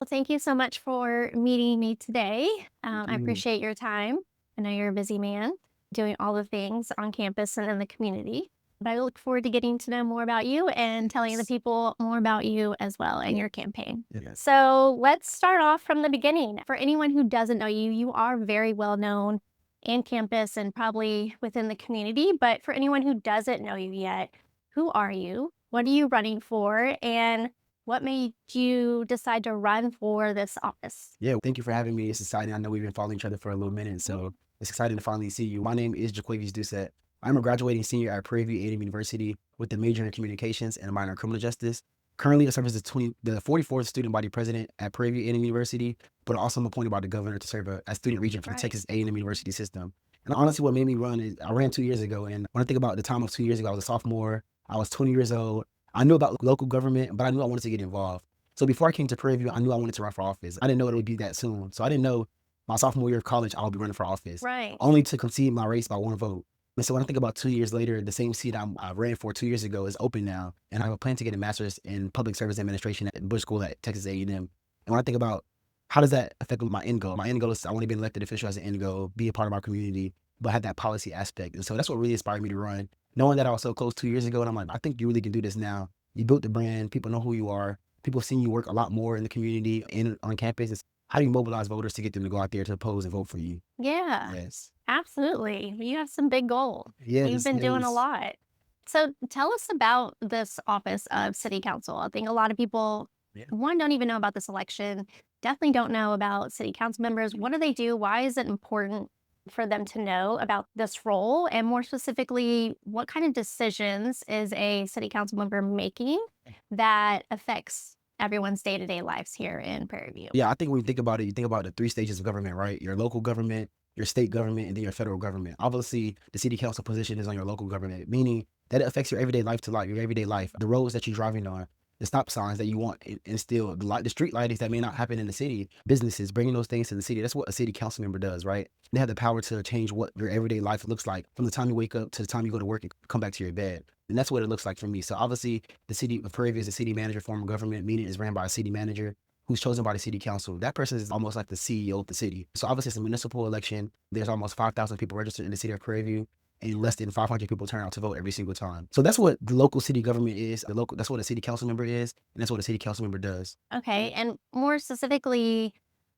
thank you so much for meeting me today. Thank I you. appreciate your time. I know you're a busy man doing all the things on campus and in the community. But I look forward to getting to know more about you and telling the people more about you as well and your campaign. Yes. So let's start off from the beginning. For anyone who doesn't know you, you are very well known in campus and probably within the community. But for anyone who doesn't know you yet, who are you? What are you running for? And what made you decide to run for this office? Yeah, thank you for having me. It's exciting. I know we've been following each other for a little minute, Mhm. so it's exciting to finally see you. My name is JaQuavis Doucette. I'm a graduating senior at Prairie View A&M University with a major in communications and a minor in criminal justice. Currently, I serve as the 44th student body president at Prairie View A&M University, but also I'm appointed by the governor to serve as student regent for the Right. Texas A&M University system. And honestly, what made me run is I ran 2 years ago, and when I think about the time of 2 years ago, I was a sophomore. I was 20 years old. I knew about local government, but I knew I wanted to get involved. So before I came to Prairie View, I knew I wanted to run for office. I didn't know it would be that soon. So I didn't know my sophomore year of college I would be running for office, Right. only to concede my race by one vote. And so when I think about 2 years later, the same seat I ran for 2 years ago is open now, and I have a plan to get a master's in public service administration at Bush School at Texas A&M. And when I think about how does that affect my end goal is I want to be an elected official as an end goal, be a part of our community, but have that policy aspect. And so that's what really inspired me to run. Knowing that I was so close 2 years ago, and I'm like, I think you really can do this now. You built the brand, people know who you are, people have seen you work a lot more in the community and on campus. How do you mobilize voters to get them to go out there to oppose and vote for you? Yeah, Yes. absolutely. You have some big goals. You've Yes, been doing a yes. lot. So tell us about this office of city council. I think a lot of people, Yeah. one, don't even know about this election, definitely don't know about city council members. What do they do? Why is it important for them to know about this role? And more specifically, what kind of decisions is a city council member making that affects everyone's day to day lives here in Prairie View? Yeah, I think when you think about it, you think about the three stages of government, right? Your local government, your state government, and then your federal government. Obviously, the city council position is on your local government, meaning that it affects your everyday life to life, your everyday life, the roads that you're driving on, the stop signs that you want instilled, the street lightings that may not happen in the city, businesses, bringing those things to the city. That's what a city council member does, right? They have the power to change what your everyday life looks like from the time you wake up to the time you go to work and come back to your bed. And that's what it looks like for me. So obviously, the city of Prairie View is a city manager form of government, meaning it's ran by a city manager who's chosen by the city council. That person is almost like the CEO of the city. So obviously, it's a municipal election. There's almost 5,000 people registered in the city of Prairie View, and less than 500 people turn out to vote every single time. So that's what the local city government is. That's what a city council member is, and that's what a city council member does. Okay. And more specifically,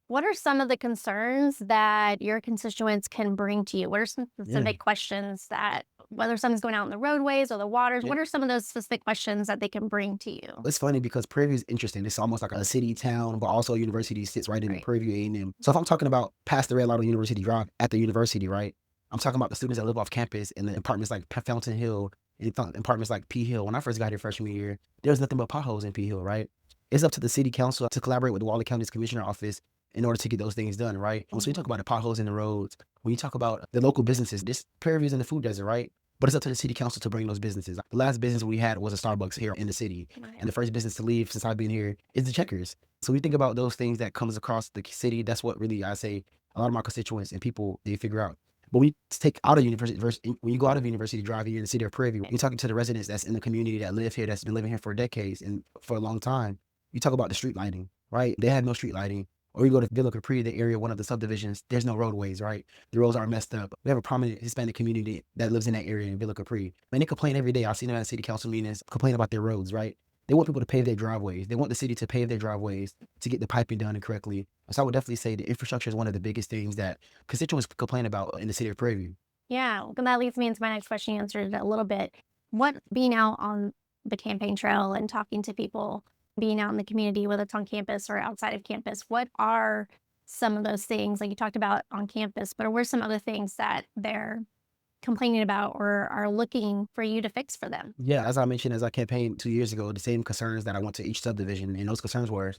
what are some of the concerns that your constituents can bring to you? What are some Yeah. specific questions that, whether something's going out in the roadways or the waters, Yeah. what are some of those specific questions that they can bring to you? It's funny because Prairie View is interesting. It's almost like a city town, but also a university sits right in Right. Prairie View A&M. So if I'm talking about past the red light on University Drive at the university, right? I'm talking about the students that live off campus in the apartments like Fountain Hill and apartments like P Hill. When I first got here freshman year, there was nothing but potholes in P Hill, right? It's up to the city council to collaborate with the Wally County's commissioner office in order to get those things done, right? And so you talk about the potholes in the roads, when you talk about the local businesses, this Prairie View is in the food desert, right? But it's up to the city council to bring those businesses. The last business we had was a Starbucks here in the city. Right. And the first business to leave since I've been here is the Checkers. So we think about those things that comes across the city. That's what really I say a lot of my constituents and people they figure out. But when you take out of university, when you go out of University Drive here in the city of Prairie View, you're talking to the residents that's in the community that live here, that's been living here for decades and for a long time. You talk about the street lighting, right? They have no street lighting. Or you go to Villa Capri, the area, one of the subdivisions, there's no roadways, right? The roads are messed up. We have a prominent Hispanic community that lives in that area in Villa Capri. Man, they complain every day. I see them at city council meetings complain about their roads, right? They want people to pave their driveways. They want the city to pave their driveways to get the piping done correctly. So I would definitely say the infrastructure is one of the biggest things that constituents complain about in the city of Prairie View. Yeah. And that leads me into my next question. You answered it a little bit. What being out on the campaign trail and talking to people, being out in the community, whether it's on campus or outside of campus, what are some of those things like you talked about on campus, but what are some other things that they're complaining about or are looking for you to fix for them? Yeah, as I mentioned, as I campaigned 2 years ago, the same concerns that I went to each subdivision, and those concerns were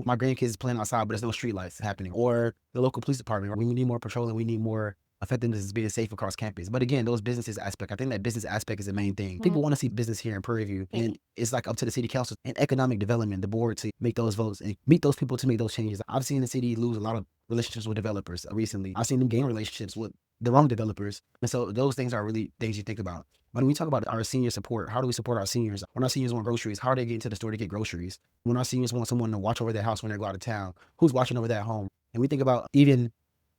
my grandkids is playing outside, but there's no street lights happening. Or the local police department, or we need more patrolling, we need more effectiveness being safe across campus. But again, those businesses aspect, I think that business aspect is the main thing. Mhm. People want to see business here in Prairie View, and it's like up to the city council and economic development, the board to make those votes and meet those people to make those changes. I've seen the city lose a lot of relationships with developers recently. I've seen them gain relationships with the wrong developers. And so those things are really things you think about. But when we talk about our senior support, how do we support our seniors? When our seniors want groceries, how are they getting to the store to get groceries? When our seniors want someone to watch over their house when they go out of town, who's watching over that home? And we think about even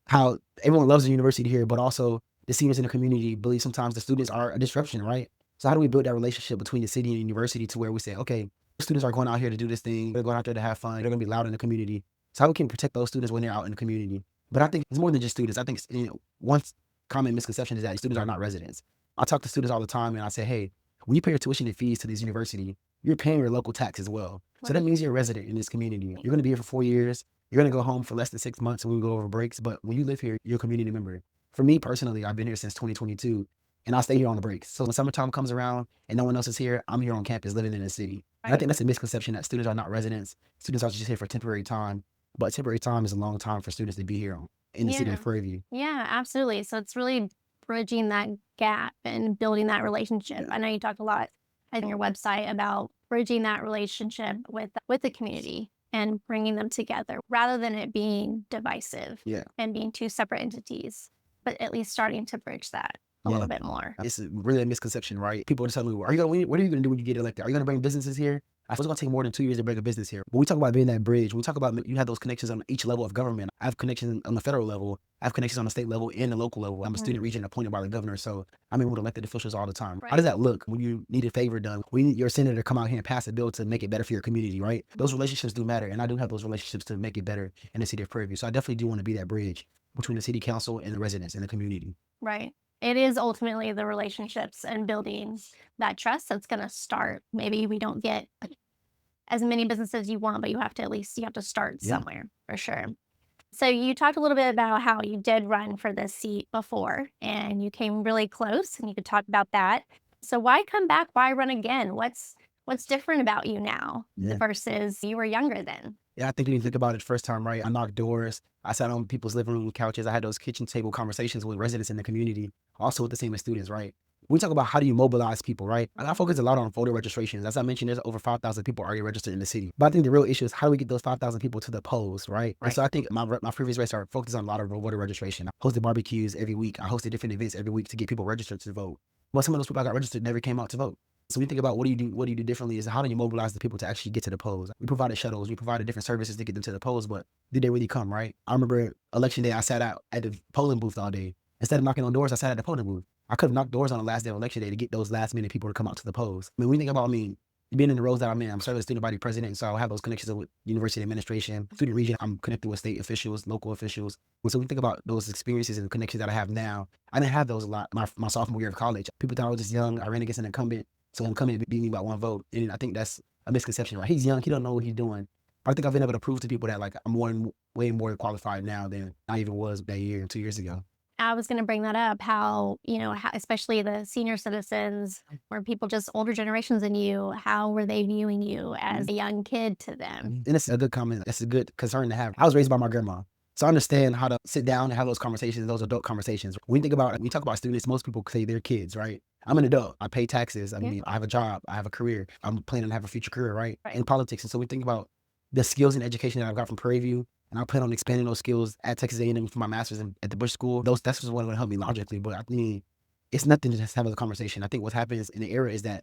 how everyone loves the university here, but also the seniors in the community believe sometimes the students are a disruption, right? So how do we build that relationship between the city and the university to where we say, okay, students are going out here to do this thing, they're going out there to have fun, they're going to be loud in the community. So how we can protect those students when they're out in the community? But I think it's more than just students. I think one common misconception is that students are not residents. I talk to students all the time and I say, hey, when you pay your tuition and fees to this university, you're paying your local tax as well. So that means you're a resident in this community. You're going to be here for 4 years. You're going to go home for less than 6 months when we go over breaks. But when you live here, you're a community member. For me personally, I've been here since 2022 and I stay here on the breaks. So when summertime comes around and no one else is here, I'm here on campus living in the city. And I think that's a misconception that students are not residents. Students are just here for temporary time. But temporary time is a long time for students to be here in the city of Prairie View. Yeah, absolutely. So it's really bridging that gap and building that relationship. I know you talked a lot on your website about bridging that relationship with the community and bringing them together rather than it being divisive and being two separate entities, but at least starting to bridge that a little bit more. It's really a misconception, right? People tell me, what are you going to do when you get elected? Are you going to bring businesses here? I was going to take more than 2 years to bring a business here. But we talk about being that bridge. We talk about you have those connections on each level of government. I have connections on the federal level. I have connections on the state level and the local level. I'm a student regent appointed by the governor, so I'm in with elected officials all the time. How does that look when you need a favor done? When your senator come out here and pass a bill to make it better for your community, right? Those relationships do matter, and I do have those relationships to make it better in the city of Prairie View. So I definitely do want to be that bridge between the city council and the residents and the community. Right. It is ultimately the relationships and building that trust that's going to start. Maybe we don't get as many businesses as you want, but you have to start somewhere for sure. So you talked a little bit about how you did run for this seat before and you came really close and you could talk about that. So why come back? Why run again? What's different about you now versus you were younger then? Yeah, I think when you think about it first time, right? I knocked doors. I sat on people's living room couches. I had those kitchen table conversations with residents in the community, also with the same as students, right? We talk about how do you mobilize people, right? I focus a lot on voter registrations. As I mentioned, there's over 5,000 people already registered in the city. But I think the real issue is how do we get those 5,000 people to the polls, right? And so I think my previous race are focused on a lot of voter registration. I hosted barbecues every week. I hosted different events every week to get people registered to vote. But some of those people I got registered never came out to vote. So we think about what do you do differently is how do you mobilize the people to actually get to the polls? We provided shuttles, we provided different services to get them to the polls, but did they really come, right? I remember election day, I sat out at the polling booth all day. Instead of knocking on doors, I sat at the polling booth. I could have knocked doors on the last day of election day to get those last minute people to come out to the polls. I mean, we think about, being in the roles that I'm in, I'm serving as student body president, so I have those connections with university administration, student region, I'm connected with state officials, local officials. And so we think about those experiences and connections that I have now. I didn't have those a lot my sophomore year of college. People thought I was just young. I ran against an incumbent. So incumbent beat me by 1 vote. And I think that's a misconception, right? He's young. He don't know what he's doing. But I think I've been able to prove to people that I'm way more qualified now than I even was that year, 2 years ago. I was going to bring that up, how, especially the senior citizens or people just older generations than you, how were they viewing you as a young kid to them? And it's a good comment. That's a good concern to have. I was raised by my grandma. So I understand how to sit down and have those conversations, those adult conversations. When we talk about students, most people say they're kids, right? I'm an adult. I pay taxes. I have a job. I have a career. I'm planning to have a future career, right? In politics. And so we think about the skills and education that I've got from Prairie View, and I plan on expanding those skills at Texas A&M for my master's at the Bush School. That's just what will help me logically. But I think it's nothing to just have a conversation. I think what happens in the era is that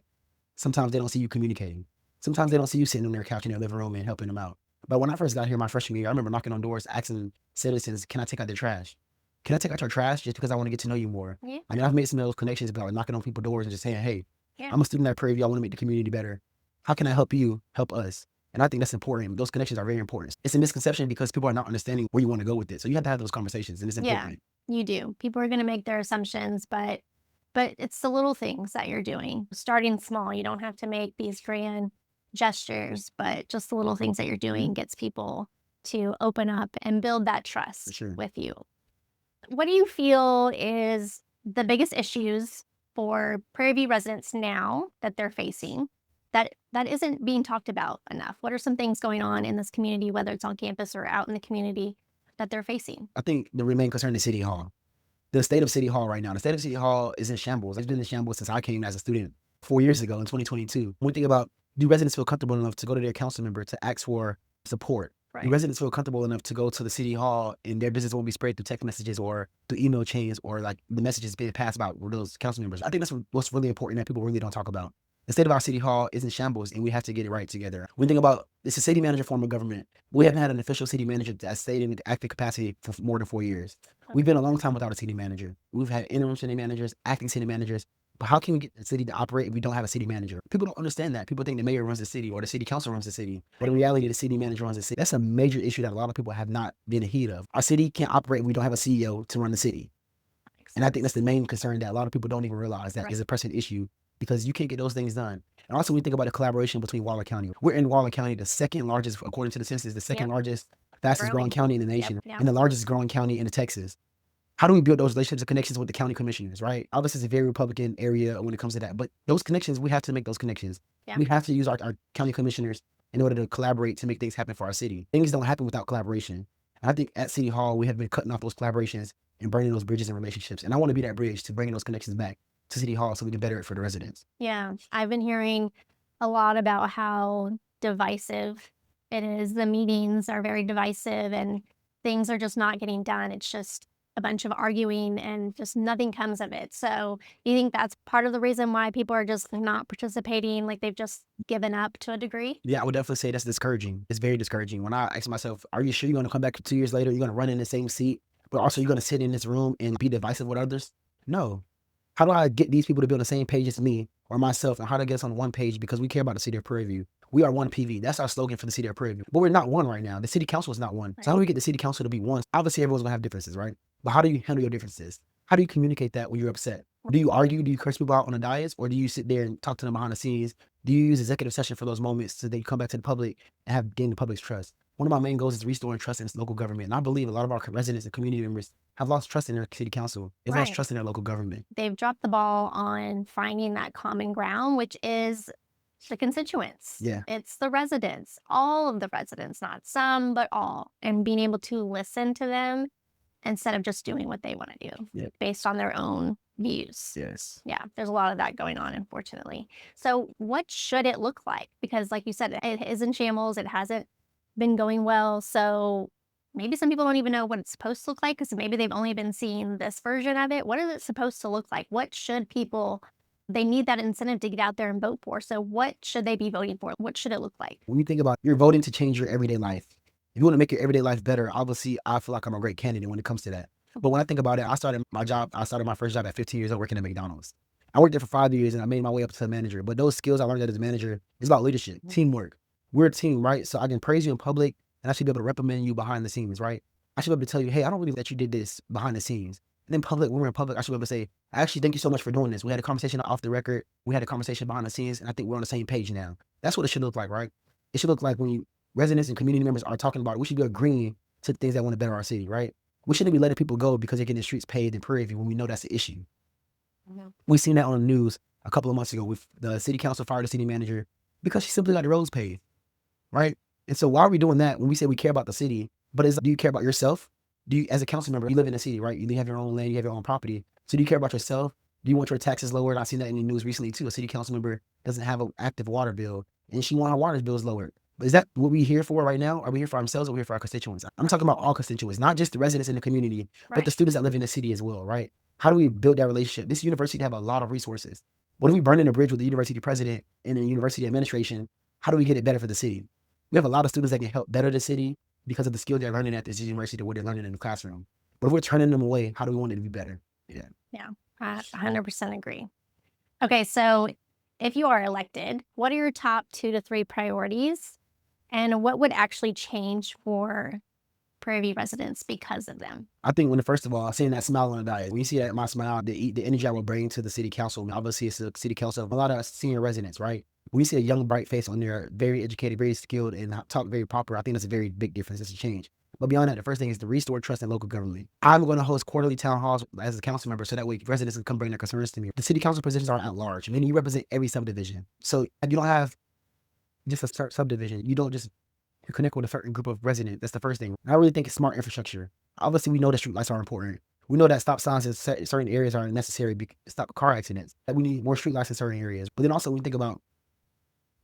sometimes they don't see you communicating. Sometimes they don't see you sitting on their couch in their living room and helping them out. But when I first got here my freshman year, I remember knocking on doors, asking citizens, can I take out their trash? Can I take out your trash just because I want to get to know you more? Yeah. I mean, I've made some of those connections about like knocking on people's doors and just saying, hey, I'm a student at Prairie View. I want to make the community better. How can I help you help us? And I think that's important. Those connections are very important. It's a misconception because people are not understanding where you want to go with it. So you have to have those conversations, and it's important. Yeah, you do. People are going to make their assumptions, but it's the little things that you're doing. Starting small. You don't have to make these grand gestures, but just the little things that you're doing gets people to open up and build that trust with you. What do you feel is the biggest issues for Prairie View residents now that they're facing that isn't being talked about enough? What are some things going on in this community, whether it's on campus or out in the community, that they're facing? I think the main concern is City Hall. The state of City Hall right now. The state of City Hall is in shambles. It's been in shambles since I came as a student 4 years ago in 2022. When we think about, do residents feel comfortable enough to go to their council member to ask for support? The residents feel comfortable enough to go to the city hall and their business won't be spread through text messages or through email chains or like the messages being passed about those council members. I think that's what's really important that people really don't talk about. The state of our city hall is in shambles and we have to get it right together. When we think about it's a city manager form of government. We haven't had an official city manager that stayed in active capacity for more than 4 years. We've been a long time without a city manager. We've had interim city managers, acting city managers. But how can we get the city to operate if we don't have a city manager? People don't understand that. People think the mayor runs the city or the city council runs the city. But in reality, the city manager runs the city. That's a major issue that a lot of people have not been in heat of. Our city can't operate if we don't have a CEO to run the city. And I think that's the main concern that a lot of people don't even realize that is a pressing issue because you can't get those things done. And also, we think about the collaboration between Waller County. We're in Waller County, the second largest, according to the census, the second largest, fastest growing county in the nation, and the largest growing county in Texas. How do we build those relationships and connections with the county commissioners, right? Obviously, it's a very Republican area when it comes to that. But those connections, we have to make those connections. We have to use our county commissioners in order to collaborate to make things happen for our city. Things don't happen without collaboration. And I think at City Hall, we have been cutting off those collaborations and burning those bridges and relationships. And I want to be that bridge to bringing those connections back to City Hall so we can better it for the residents. Yeah, I've been hearing a lot about how divisive it is. The meetings are very divisive and things are just not getting done. It's just a bunch of arguing and just nothing comes of it. So you think that's part of the reason why people are just not participating, like they've just given up to a degree? Yeah, I would definitely say that's discouraging. It's very discouraging. When I ask myself, are you sure you're going to come back 2 years later? You're going to run in the same seat, but also you're going to sit in this room and be divisive with others? No. How do I get these people to be on the same page as me or myself and how to get us on one page because we care about the city of Prairie View? We are one PV. That's our slogan for the city of Prairie View. But we're not one right now. The city council is not one. So how do we get the city council to be one? Obviously, everyone's going to have differences, right? But how do you handle your differences? How do you communicate that when you're upset? Do you argue? Do you curse people out on the dais? Or do you sit there and talk to them behind the scenes? Do you use executive session for those moments so that you come back to the public and have gained the public's trust? One of my main goals is restoring trust in local government. And I believe a lot of our residents and community members have lost trust in their city council. They've lost trust in their local government. They've dropped the ball on finding that common ground, which is the constituents. Yeah. It's the residents, all of the residents, not some, but all, and being able to listen to them instead of just doing what they want to do based on their own views. Yes. Yeah, there's a lot of that going on, unfortunately. So what should it look like? Because like you said, it is in shambles. It hasn't been going well. So maybe some people don't even know what it's supposed to look like because maybe they've only been seeing this version of it. What is it supposed to look like? What should people, they need that incentive to get out there and vote for. So what should they be voting for? What should it look like? When you think about you're voting to change your everyday life, if you want to make your everyday life better, obviously I feel like I'm a great candidate when it comes to that. But when I think about it, I started my first job at 15 years old working at McDonald's. I worked there for 5 years and I made my way up to a manager. But those skills I learned as a manager is about leadership, teamwork. We're a team, right? So I can praise you in public and I should be able to reprimand you behind the scenes, right? I should be able to tell you, hey, I don't really that you did this behind the scenes. And then public, when we're in public, I should be able to say, I actually thank you so much for doing this. We had a conversation off the record. We had a conversation behind the scenes, and I think we're on the same page now. That's what it should look like, right? It should look like when residents and community members are talking about it, we should be agreeing to things that want to better our city, right? We shouldn't be letting people go because they're getting the streets paved in Prairie View when we know that's the issue. We seen that on the news a couple of months ago with the city council fired the city manager because she simply got the roads paved, right? And so why are we doing that when we say we care about the city? But do you care about yourself? Do you, as a council member, you live in the city, right? You have your own land, you have your own property. So do you care about yourself? Do you want your taxes lowered? I've seen that in the news recently too. A city council member doesn't have an active water bill and she wants her water bills lowered. But is that what we're here for right now? Are we here for ourselves or are we here for our constituents? I'm talking about all constituents, not just the residents in the community, but the students that live in the city as well, right? How do we build that relationship? This university have a lot of resources. What if we burn in a bridge with the university president and the university administration? How do we get it better for the city? We have a lot of students that can help better the city because of the skills they're learning at this university or what they're learning in the classroom. But if we're turning them away, how do we want it to be better? Yeah, I 100% agree. Okay, so if you are elected, what are your top 2 to 3 priorities? And what would actually change for Prairie View residents because of them? I think first of all, seeing that smile on the diet, when you see that my smile, the energy I will bring to the city council, obviously it's a city council of a lot of senior residents, right? When you see a young, bright face on there, very educated, very skilled, and talk very proper, I think that's a very big difference. It's a change. But beyond that, the first thing is to restore trust in local government. I'm going to host quarterly town halls as a council member so that way residents can come bring their concerns to me. The city council positions are at large, meaning you represent every subdivision. So if you don't have just a subdivision, you don't just connect with a certain group of residents. That's the first thing. I really think it's smart infrastructure. Obviously, we know that street lights are important. We know that stop signs in certain areas are necessary to stop car accidents. That we need more street lights in certain areas. But then also we think about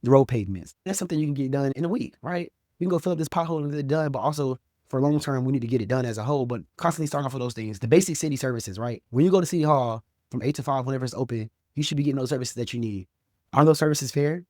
the road pavements. That's something you can get done in a week, right? We can go fill up this pothole and get it done, but also for long term, we need to get it done as a whole, but constantly starting off with those things. The basic city services, right? When you go to City Hall from 8 to 5, whenever it's open, you should be getting those services that you need. Are those services fair?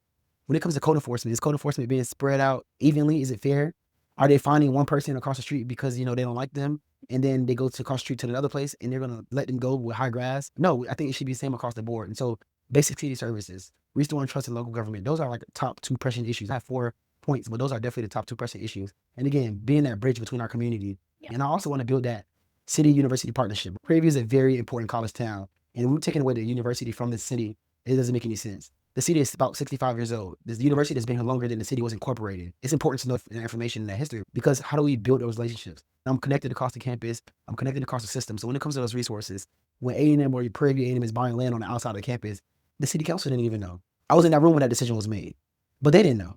When it comes to code enforcement, is code enforcement being spread out evenly? Is it fair? Are they finding one person across the street because, they don't like them? And then they go to across the street to another place and they're going to let them go with high grass? No, I think it should be the same across the board. And so basic city services, restoring trust in local government. Those are like top 2 pressing issues. I have 4 points, but those are definitely the top 2 pressing issues. And again, being that bridge between our community. Yeah. And I also want to build that city-university partnership. Prairie View is a very important college town. And we're taking away the university from the city. It doesn't make any sense. The city is about 65 years old. The university has been here longer than the city was incorporated. It's important to know that information in that history, because how do we build those relationships? I'm connected across the campus. I'm connected across the system. So when it comes to those resources, when A&M or Prairie View A&M is buying land on the outside of the campus, the city council didn't even know. I was in that room when that decision was made, but they didn't know.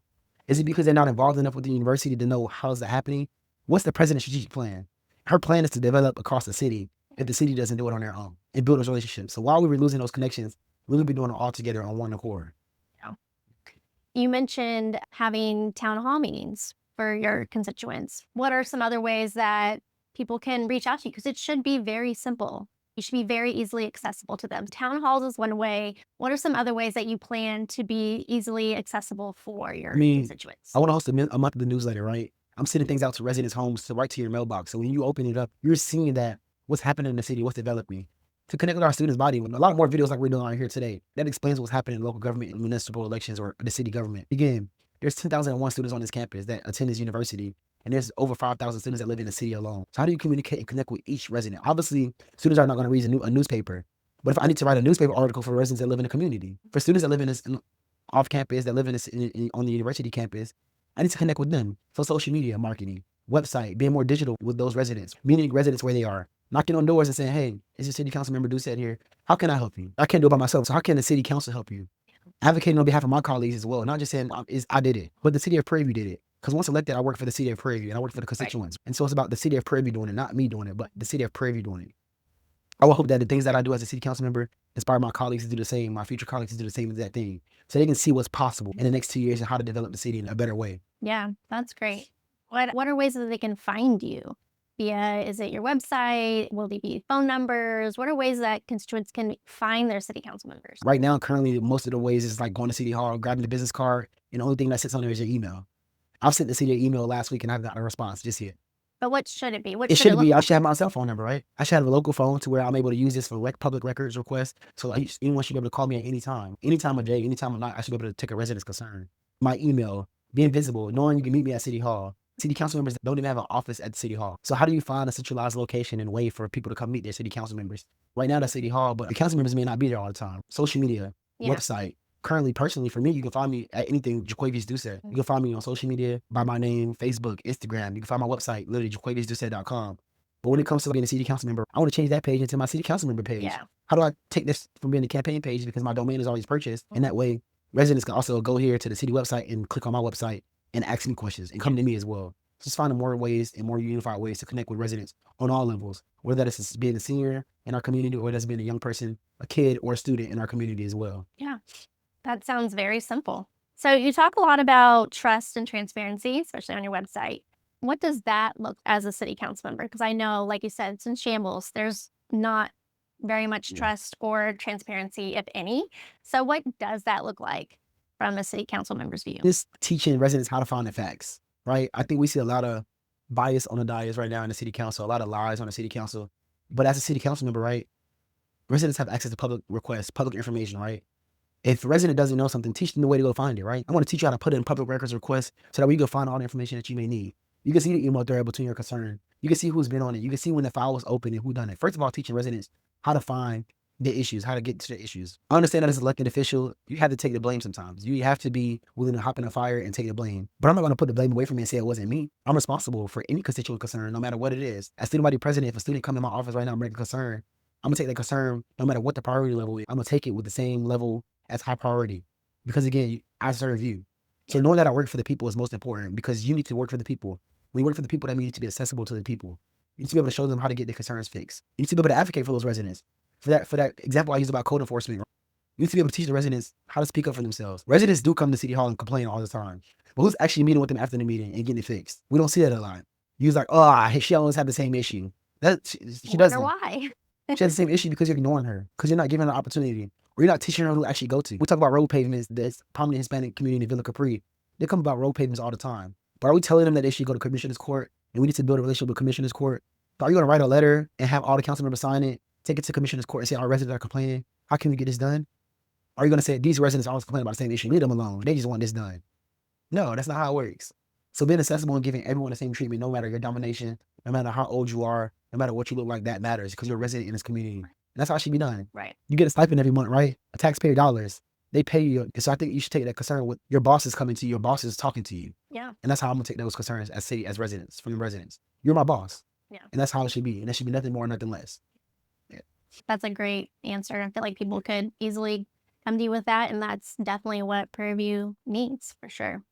Is it because they're not involved enough with the university to know how's that happening? What's the president's strategic plan? Her plan is to develop across the city if the city doesn't do it on their own and build those relationships. So while we were losing those connections, we're going to be doing it all together on one accord. You mentioned having town hall meetings for your constituents. What are some other ways that people can reach out to you? Because it should be very simple. You should be very easily accessible to them. Town halls is one way. What are some other ways that you plan to be easily accessible for your constituents? I want to host a monthly newsletter, right? I'm sending things out to residents' homes to right to your mailbox. So when you open it up, you're seeing that what's happening in the city, what's developing. To connect with our students' body, a lot more videos like we're doing out here today, that explains what's happening in local government and municipal elections or the city government. Again, there's 10,001 students on this campus that attend this university, and there's over 5,000 students that live in the city alone. So how do you communicate and connect with each resident? Obviously, students are not going to read a newspaper, but if I need to write a newspaper article for residents that live in the community, for students that live in this off campus, that live in this on the university campus, I need to connect with them. So social media marketing, website, being more digital with those residents, meeting residents where they are, knocking on doors and saying, hey, is your city council member Doucette here? How can I help you? I can't do it by myself. So how can the city council help you? Advocating on behalf of my colleagues as well. Not just saying I did it, but the city of Prairie View did it. Because once elected, I work for the city of Prairie View and I work for the constituents. Right. And so it's about the city of Prairie View doing it, not me doing it, but the city of Prairie View doing it. I will hope that the things that I do as a city council member inspire my colleagues to do the same, my future colleagues to do the same exact thing. So they can see what's possible in the next 2 years and how to develop the city in a better way. Yeah, that's great. What are ways that they can find you? Is it your website? Will they be phone numbers? What are ways that constituents can find their city council members? Right now, currently, most of the ways is like going to City Hall, grabbing the business card, and the only thing that sits on there is your email. I've sent the city an email last week and I haven't got a response just yet. But what should it be? It should be, I should have my cell phone number, right? I should have a local phone to where I'm able to use this for public records requests. So like, anyone should be able to call me at any time of day, any time of night. I should be able to take a resident's concern. My email, being visible, knowing you can meet me at City Hall. City council members don't even have an office at the City Hall. So how do you find a centralized location and way for people to come meet their city council members? Right now, that's City Hall, but the council members may not be there all the time. Social media, website. Currently, personally, for me, you can find me at anything JaQuavis Doucette. You can find me on social media by my name, Facebook, Instagram. You can find my website, literally JaQuavisDoucette.com. But when it comes to being a city council member, I want to change that page into my city council member page. Yeah. How do I take this from being a campaign page because my domain is always purchased? And that way, residents can also go here to the city website and click on my website and ask me questions and come to me as well. Just finding more ways and more unified ways to connect with residents on all levels, whether that's being a senior in our community or that's being a young person, a kid, or a student in our community as well. Yeah, that sounds very simple. So you talk a lot about trust and transparency, especially on your website. What does that look as a city council member? Because I know, like you said, it's in shambles. There's not very much trust or transparency, if any. So what does that look like from a city council member's view? Just teaching residents how to find the facts. Right? I think we see a lot of bias on the dais right now in the city council, a lot of lies on the city council. But as a city council member, right, residents have access to public requests, public information, right? If a resident doesn't know something, teach them the way to go find it, right? I want to teach you how to put it in public records requests so that we can find all the information that you may need. You can see the email thread between your concern. You can see who's been on it. You can see when the file was open and who done it. First of all, teaching residents how to find the issues, how to get to the issues. I understand that as an elected official, you have to take the blame sometimes. You have to be willing to hop in the fire and take the blame. But I'm not going to put the blame away from me and say it wasn't me. I'm responsible for any constituent concern, no matter what it is. As student body president, if a student come in my office right now and bring a concern, I'm going to take that concern no matter what the priority level is. I'm going to take it with the same level as high priority. Because again, I serve you. So knowing that I work for the people is most important because you need to work for the people. When you work for the people, that means you need to be accessible to the people. You need to be able to show them how to get their concerns fixed. You need to be able to advocate for those residents. For that example I used about code enforcement, You need to be able to teach the residents how to speak up for themselves. Residents do come to City Hall and complain all the time. But who's actually meeting with them after the meeting and getting it fixed? We don't see that a lot. You're like, oh, she always have the same issue. She Wonder doesn't. why. She has the same issue because you're ignoring her, because you're not giving her an opportunity, or you're not teaching her who to actually go to. We talk about road pavements, this prominent Hispanic community in Villa Capri. They come about road pavements all the time. But are we telling them that they should go to Commissioner's Court and we need to build a relationship with Commissioner's Court? So are you going to write a letter and have all the council members sign it, take it to Commissioner's Court and say our residents are complaining? How can we get this done? Are you going to say these residents always complain about the same issue? Leave them alone. They just want this done. No, that's not how it works. So being accessible and giving everyone the same treatment, no matter your domination, no matter how old you are, no matter what you look like, that matters because you're a resident in this community. And that's how it should be done. Right. You get a stipend every month, right? A taxpayer dollars. They pay you. So I think you should take that concern with your boss is coming to you, your boss is talking to you. Yeah. And that's how I'm gonna take those concerns as residents, from the residents. You're my boss. Yeah. And that's how it should be. And there should be nothing more, nothing less. That's a great answer. I feel like people could easily come to you with that. And that's definitely what Prairie View needs for sure.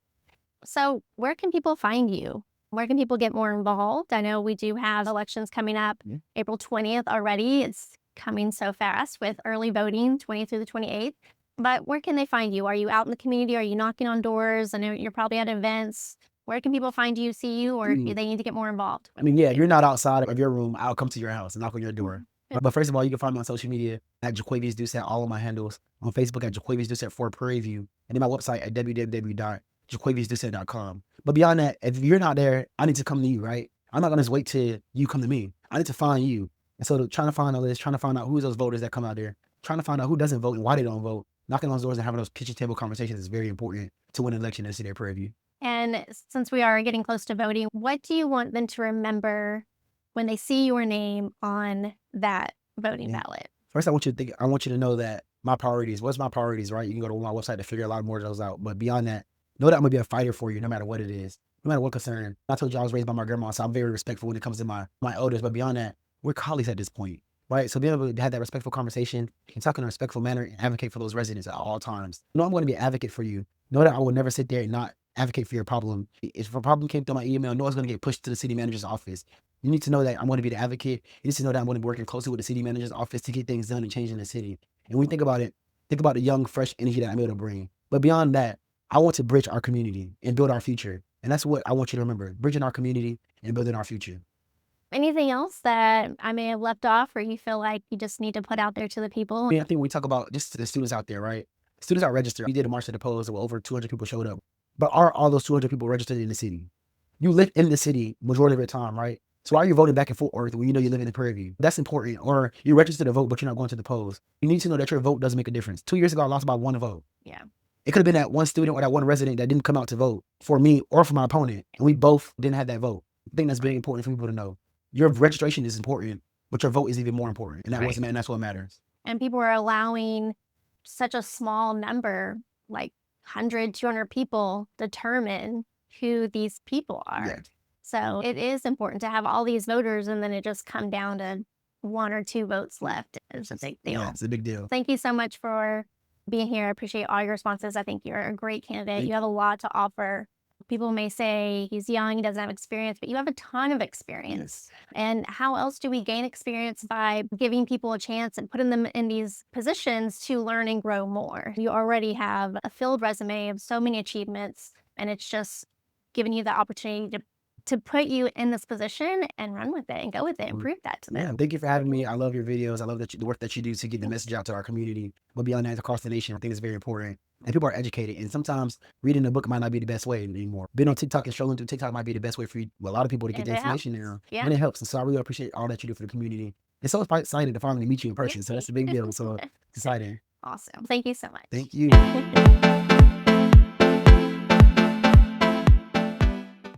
So where can people find you? Where can people get more involved? I know we do have elections coming up April 20th already. It's coming so fast with early voting, 20th through the 28th. But where can they find you? Are you out in the community? Are you knocking on doors? I know you're probably at events. Where can people find you, see you, or do they need to get more involved? I mean, yeah, if you're not outside of your room, I'll come to your house and knock on your door. But first of all, you can find me on social media at JaQuavis Doucette, all of my handles. On Facebook at JaQuavis Doucette for Prairie View. And then my website at www.JaQuavisDoucette.com. But beyond that, if you're not there, I need to come to you, right? I'm not going to just wait till you come to me. I need to find you. And so trying to find all this, trying to find out who's those voters that come out there, trying to find out who doesn't vote and why they don't vote, knocking on those doors and having those kitchen table conversations is very important to win an election in the city of Prairie View. And since we are getting close to voting, what do you want them to remember when they see your name on that voting ballot? First, I want you to know that my priorities, what's my priorities, right? You can go to my website to figure a lot more of those out. But beyond that, know that I'm gonna be a fighter for you no matter what it is, no matter what concern. I told you I was raised by my grandma, so I'm very respectful when it comes to my elders. But beyond that, we're colleagues at this point, right? So being able to have that respectful conversation and talk in a respectful manner and advocate for those residents at all times. You know, I'm going to be an advocate for you. Know that I will never sit there and not advocate for your problem. If a problem came through my email, know it's going to get pushed to the city manager's office. You need to know that I'm going to be the advocate. You need to know that I'm going to be working closely with the city manager's office to get things done and change in the city. And when you think about it, think about the young, fresh energy that I'm able to bring. But beyond that, I want to bridge our community and build our future. And that's what I want you to remember, bridging our community and building our future. Anything else that I may have left off or you feel like you just need to put out there to the people? I mean, I think when we talk about just the students out there, right? Students are registered. We did a march to the polls where over 200 people showed up. But are all those 200 people registered in the city? You live in the city majority of your time, right? So why are you voting back and forth when you know you live in the Prairie View? That's important. Or you registered to vote, but you're not going to the polls. You need to know that your vote doesn't make a difference. 2 years ago, I lost by one vote. Yeah. It could have been that one student or that one resident that didn't come out to vote for me or for my opponent. And we both didn't have that vote. I think that's very important for people to know. Your registration is important, but your vote is even more important. And that's what matters. And people are allowing such a small number, like 100, 200 people, determine who these people are. Yeah. So it is important to have all these voters and then it just come down to 1 or 2 votes left. It's a big deal. Yeah, it's a big deal. Thank you so much for being here. I appreciate all your responses. I think you're a great candidate. You have a lot to offer. People may say he's young, he doesn't have experience, but you have a ton of experience. Yes. And how else do we gain experience? By giving people a chance and putting them in these positions to learn and grow more. You already have a filled resume of so many achievements, and it's just giving you the opportunity to put you in this position and run with it and go with it and prove that to them. Yeah, thank you for having me. I love your videos. I love the work that you do to get the message out to our community. But beyond that, across the nation, I think it's very important. And people are educated. And sometimes reading a book might not be the best way anymore. Being on TikTok and strolling through TikTok might be the best way for a lot of people to get the information there. Yeah. And it helps. And so I really appreciate all that you do for the community. It's so exciting to finally meet you in person. So that's a big deal. So it's exciting. Awesome. Thank you so much. Thank you.